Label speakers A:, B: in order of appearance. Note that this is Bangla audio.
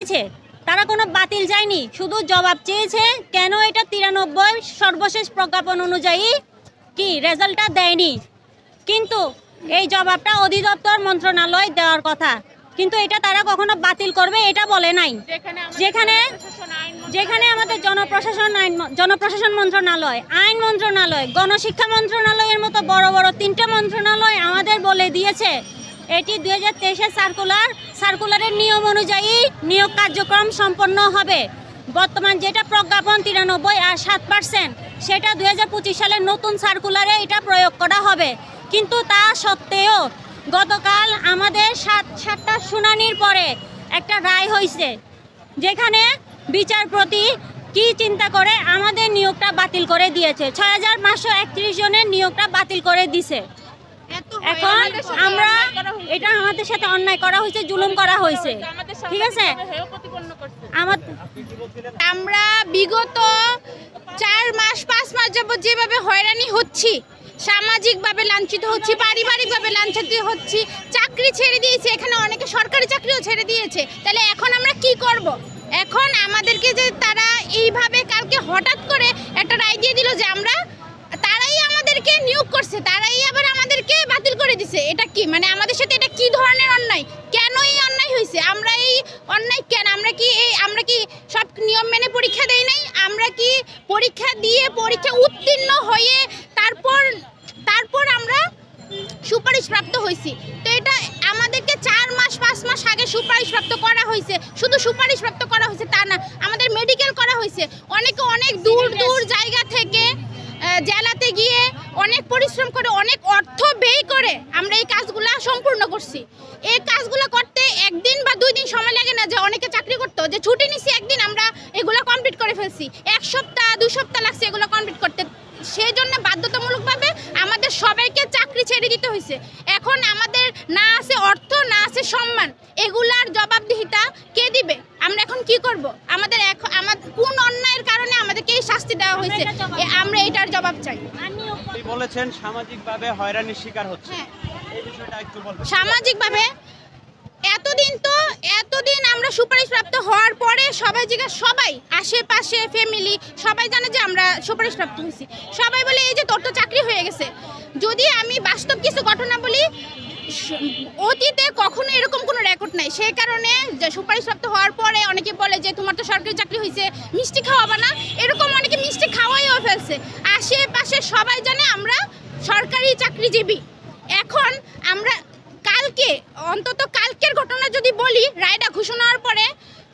A: চেয়েছে, তারা কোনো বাতিল যায়নি, শুধু জবাব চেয়েছে কেন এটা 93 সর্বশেষ প্রজ্ঞাপন অনুযায়ী কি রেজাল্টটা দেয়নি। কিন্তু এই জবাবটা অধিদপ্তর মন্ত্রণালয় দেওয়ার কথা, কিন্তু এটা তারা কখনো বাতিল করবে এটা বলে নাই। যেখানে আমাদের জনপ্রশাসন মন্ত্রণালয়, আইন মন্ত্রণালয়, গণশিক্ষা মন্ত্রণালয়ের মতো বড় বড় 3টে মন্ত্রণালয় আমাদের বলে দিয়েছে এটি 2023-এর সার্কুলারের নিয়ম অনুযায়ী নিয়োগ কার্যক্রম সম্পন্ন হবে। বর্তমান যেটা প্রজ্ঞাপন 93 আর 7%, সেটা 2025 সালের নতুন সার্কুলারে এটা প্রয়োগ করা হবে। কিন্তু তা সত্ত্বেও গতকাল আমাদের সাতটা শুনানির পরে একটা রায় হয়েছে, যেখানে বিচারপতি কি চিন্তা করে আমাদের নিয়োগটা বাতিল করে দিয়েছে। 6531 জনের নিয়োগটা বাতিল করে দিছে। এখন আমরা এটা আমাদের সাথে অন্যায় করা হয়েছে, জুলুম করা হয়েছে, ঠিক আছে।
B: আমরা বিগত 4 মাস 5 মাস যাবত যেভাবে হয়রানি হচ্ছি, সামাজিকভাবে লাঞ্ছিত হচ্ছি, পারিবারিকভাবে লাঞ্ছিত হচ্ছি, চাকরি ছেড়ে দিয়েছে, এখানে অনেকে সরকারি চাকরিও ছেড়ে দিয়েছে। তাহলে এখন আমরা কি করব? এখন আমাদেরকে যে তারা এইভাবে কালকে হঠাৎ করে একটা রায় দিয়ে দিল যে আমরা, তারাই আমাদেরকে নিয়োগ করছে, তারাই আবার আমাদেরকে বাতিল করে দিছে। এটা কি মানে আমাদের সাথে এটা কি ধরনের অন্যায়? কেন এই অন্যায় হয়েছে? আমরা এই অন্যায় কেন? আমরা কি সব নিয়ম মেনে পরীক্ষা দেই নাই? আমরা কি পরীক্ষা দিয়ে পরীক্ষা উত্তীর্ণ হয়ে তারপর আমরা সুপারিশপ্রাপ্ত হয়েছি? তো এটা আমাদেরকে 4 মাস 5 মাস আগে সুপারিশপ্রাপ্ত করা হয়েছে। শুধু সুপারিশপ্রাপ্ত করা হয়েছে তা না, আমাদের মেডিকেল করা হয়েছে। অনেকে অনেক দূর দূর জায়গা থেকে জেলাতে গিয়ে অনেক পরিশ্রম করে, অনেক অর্থ ব্যয় করে আমরা এই কাজগুলো সম্পূর্ণ করছি। এই কাজগুলো করতে 1 দিন বা 2 দিন সময় লাগে না। যে অনেকে চাকরি করতো, যে ছুটি নিছি 1 দিন, আমরা এগুলো কমপ্লিট করে ফেলছি। 1 সপ্তাহ 2 সপ্তাহ লাগছে এগুলো কমপ্লিট করতে। সেই জন্য বাধ্যতামূলকভাবে আমাদের সবাইকে চাকরি ছেড়ে দিতে হয়েছে। এখন আমাদের না আছে অর্থ, না আছে সম্মান, এগুলার জবাবদিহিতা কে দিবে? আমরা এখন কি করব? আমাদের কোন অন্যায়ের কারণে আমাদেরকে এই শাস্তি দেওয়া হয়েছে? আমরা এটার জবাব চাই।
C: আপনি বলেছেন সামাজিকভাবে হয়রানির শিকার হচ্ছে, এই বিষয়টা একটু বলবেন।
B: সামাজিকভাবে এতদিন আমরা সুপারিশপ্রাপ্ত হওয়ার পরে সবাই আশেপাশে ফ্যামিলি সবাই জানে যে আমরা সুপারিশপ্রাপ্ত হয়েছি। সবাই বলে এই যে তোর তো চাকরি হয়ে গেছে। যদি আমি বাস্তব কিছু ঘটনা বলি, অতীতে কখনো এরকম কোনো রেকর্ড নাই। সেই কারণে যে সুপারিশপ্রাপ্ত হওয়ার পরে অনেকে বলে যে তোমার তো সরকারি চাকরি হয়েছে, মিষ্টি খাওয়াবা না? এরকম অনেকে মিষ্টি খাওয়াইও ফেলছে। আশেপাশে সবাই জানে আমরা সরকারি চাকরিজীবী। এখন আমরা অন্তত কালকের ঘটনা যদি বলি, রায়টা ঘোষণা হওয়ার পরে